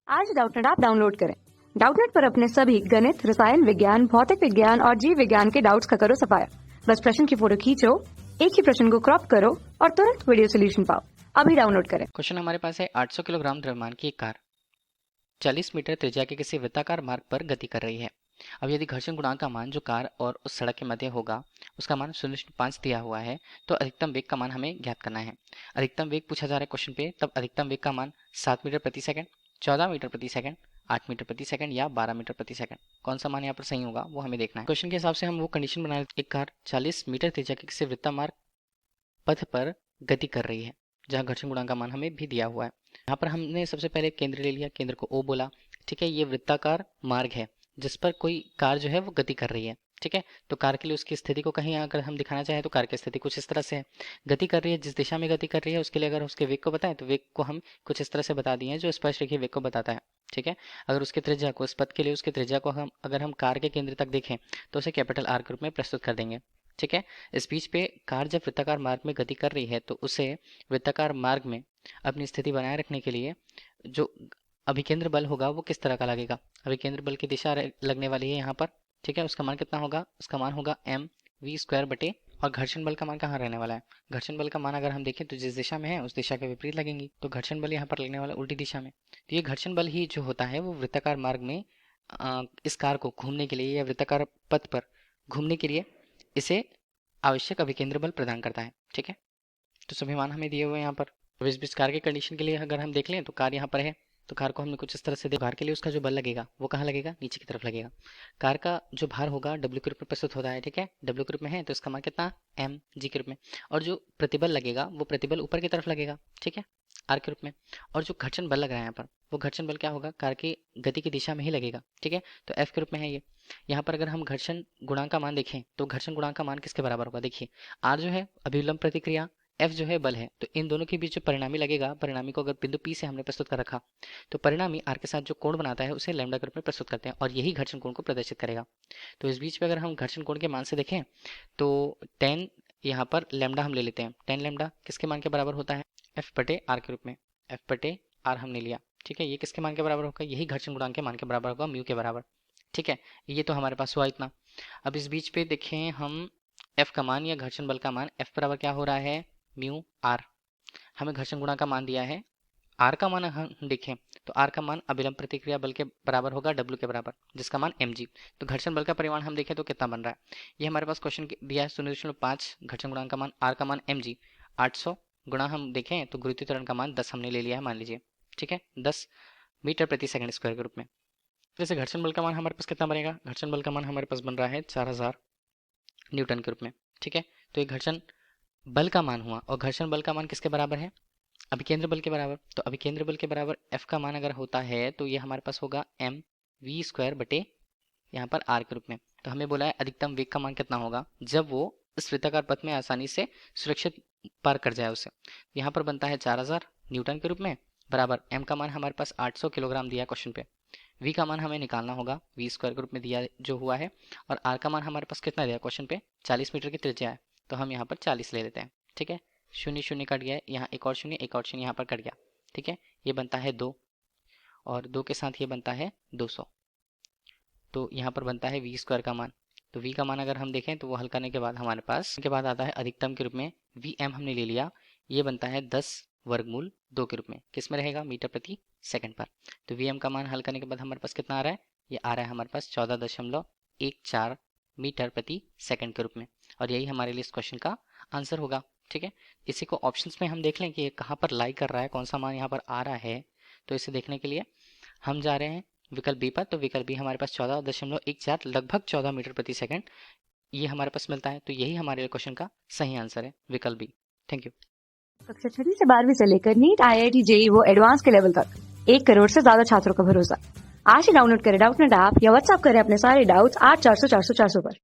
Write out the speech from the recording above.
आज Doubtnut app download करें। Doubtnut पर अपने सभी गणित, रसायन विज्ञान, भौतिक विज्ञान और जीव विज्ञान के डाउट्स का करो सफाया। बस प्रश्न की फोटो खींचो, एक ही प्रश्न को क्रॉप करो और तुरंत वीडियो सोल्यूशन पाओ। अभी डाउनलोड करें। क्वेश्चन हमारे पास है 800 किलोग्राम द्रव्यमान की एक कार 40 मीटर त्रिज्या के किसी वृत्ताकार मार्ग पर गति कर रही है। अब यदि घर्षण गुणांक का मान जो कार और उस सड़क के मध्य होगा उसका मान 0.5 दिया हुआ है, तो अधिकतम वेग का मान हमें ज्ञात करना है। अधिकतम वेग पूछा जा रहा है क्वेश्चन पे, तब अधिकतम वेग का मान 7 मीटर प्रति सेकंड, 14 मीटर प्रति सेकंड, 8 मीटर प्रति सेकंड या 12 मीटर प्रति सेकंड, कौन सा मान यहाँ पर सही होगा वो हमें देखना है। क्वेश्चन के हिसाब से हम वो कंडीशन बना लेते हैं। एक कार 40 मीटर त्रिज्या के किसी वृत्ताकार पथ पर गति कर रही है जहाँ घर्षण गुणांक का मान हमें भी दिया हुआ है। यहाँ पर हमने सबसे पहले केंद्र ले लिया, केंद्र को O बोला। ठीक है, ये वृत्ताकार मार्ग है जिस पर कोई कार जो है वो गति कर रही है। ठीक है, तो कार के लिए उसकी स्थिति को कहीं अगर हम दिखाना चाहें तो कार की स्थिति कुछ इस तरह से है। गति कर रही है, जिस दिशा में गति कर रही है उसके लिए अगर उसके वेग को बताएं तो वेग को हम कुछ इस तरह से बता दिए हैं जो स्पर्श रेखीय वेग को बताता है। ठीक है, अगर उसके त्रिज्या को, इस पथ के लिए उसके त्रिज्या को हम अगर हम कार के केंद्र तक देखें तो उसे कैपिटल R के रूप में प्रस्तुत कर देंगे। ठीक है, इस बीच पे कार जब वृत्ताकार मार्ग में गति कर रही है तो उसे वृत्ताकार मार्ग में अपनी स्थिति बनाए रखने के लिए जो अभिकेंद्र बल होगा वो किस तरह का लगेगा। अभिकेंद्र बल की दिशा लगने वाली है यहाँ पर। ठीक है, उसका मान कितना होगा, उसका मान होगा mv² बटे, और घर्षण बल का मान कहाँ रहने वाला है। घर्षण बल का मान अगर हम देखें तो जिस दिशा में है उस दिशा के विपरीत लगेंगी, तो घर्षण बल यहाँ पर लगने वाला उल्टी दिशा में। तो ये घर्षण बल ही जो होता है वो वृत्ताकार मार्ग में इस कार को घूमने के लिए या वृत्ताकार पथ पर घूमने के लिए इसे आवश्यक अभिकेंद्र बल प्रदान करता है। ठीक है, तो सभी मान हमें दिए हुए हैं यहाँ पर। अब इस बीच कार के कंडीशन के लिए अगर हम देख लें तो कार यहाँ पर है, तो कार को हमने कुछ इस तरह से कार के लिए उसका जो बल लगेगा वो कहाँ लगेगा, नीचे की तरफ लगेगा। कार का जो भार होगा W के रूप में प्रस्तुत होता है। ठीक है, W के रूप में है तो इसका मान कितना, mg के रूप में, और जो प्रतिबल लगेगा वो प्रतिबल ऊपर की तरफ लगेगा। ठीक है, R के रूप में, और जो घर्षण बल लग रहा है यहाँ पर वो घर्षण बल क्या होगा, कार की गति की दिशा में ही लगेगा। ठीक है, तो F के रूप में है ये। यहाँ पर अगर हम घर्षण गुणांक का मान देखें तो घर्षण गुणांक का मान किसके बराबर होगा, देखिए R जो है अभिलंब प्रतिक्रिया, F जो है बल है, तो इन दोनों के बीच जो परिणामी लगेगा, परिणामी को अगर बिंदु P से हमने प्रस्तुत कर रखा तो परिणामी R के साथ जो कोण बनाता है उसे लैम्डा के रूप में प्रस्तुत करते हैं और यही घर्षण कोण को प्रदर्शित करेगा। तो इस बीच में अगर हम घर्षण कोण के मान से देखें तो tan यहाँ पर लैम्डा हम ले लेते हैं। tan लैम्डा किसके मान के बराबर होता है, F बटे R के रूप में। F बटे R हमने लिया। ठीक है, ये किसके मान के बराबर होगा, यही घर्षण गुणांक के मान के बराबर होगा, म्यू के बराबर। ठीक है, ये तो हमारे पास हुआ इतना। अब इस बीच पे देखें हम F का मान या घर्षण बल का मान, F बराबर क्या हो रहा है, म्यू R। हमें घर्षण गुणांक का मान दिया है, R का मान हम देखें तो R का मान अभिलंब प्रतिक्रिया बल के बराबर होगा W के बराबर, जिसका मान mg। तो घर्षण बल का परिमाण हम देखें तो कितना बन रहा है, ये हमारे पास क्वेश्चन दिया है 0.5 घर्षण गुणांक का मान, R का मान mg, 800 गुणा हम देखें तो गुरुत्वीय त्वरण का मान 10 हमने ले लिया है मान लीजिए। ठीक है, 10 मीटर प्रति सेकंड स्क्वायर के रूप में। वैसे घर्षण बल का मान हमारे पास कितना बनेगा, घर्षण बल का मान हमारे पास बन रहा है 4000 न्यूटन के रूप में। ठीक है, तो ये घर्षण बल का मान हुआ, और घर्षण बल का मान किसके बराबर है, अभिकेंद्र बल के बराबर। तो अभिकेंद्र बल के बराबर F का मान अगर होता है तो ये हमारे पास होगा mv² बटे यहाँ पर R के रूप में। तो हमें बोला है अधिकतम वेग का मान कितना होगा जब वो इस वृत्ताकार पथ में आसानी से सुरक्षित पार कर जाए उसे। यहाँ पर बनता है 4000 न्यूटन के रूप में, बराबर m का मान हमारे पास 800 किलोग्राम दिया क्वेश्चन पे, v का मान हमें निकालना होगा, v² के रूप में दिया जो हुआ है, और R का मान हमारे पास कितना दिया क्वेश्चन पे, 40 मीटर की त्रिज्या है तो हम यहाँ पर 40 ले लेते हैं। ठीक है, शून्य शून्य कट गया, यहाँ एक और शून्य यहाँ पर कट गया। ठीक है, ये बनता है 2, और 2 के साथ ये बनता है 200, तो यहाँ पर बनता है v² का मान। तो v का मान अगर हम देखें तो वो हल करने के बाद हमारे पास के बाद आता है अधिकतम के रूप में Vm हमने ले लिया, ये बनता है 10 वर्गमूल 2 के रूप में, किस में रहेगा, मीटर प्रति सेकंड पर। तो Vm का मान हल करने के बाद हमारे पास कितना आ रहा है, ये आ रहा है हमारे पास 14.14 मीटर प्रति सेकंड के रूप में, और यही हमारे लिए इस क्वेश्चन का आंसर होगा। ठीक है, इसी को ऑप्शंस में हम देख लें कि ये कहाँ पर लाई कर रहा है, कौन सा मान यहाँ पर आ रहा है। तो इसे देखने के लिए हम जा रहे हैं विकल्प बी पर। तो विकल्प बी हमारे पास 14.14 लगभग 14 मीटर प्रति सेकंड ये हमारे पास मिलता है। तो यही हमारे क्वेश्चन का सही आंसर है, विकल्प बी। Thank you. कक्षा 6 से 12वीं से लेकर नीट, IIT, JEE वो एडवांस के लेवल तक 1 करोड़ से ज्यादा छात्रों का भरोसा। आज ही डाउनलोड करें डाउटनेट ऐप या व्हाट्सएप करें अपने सारे डाउट्स 8400 400 400 पर।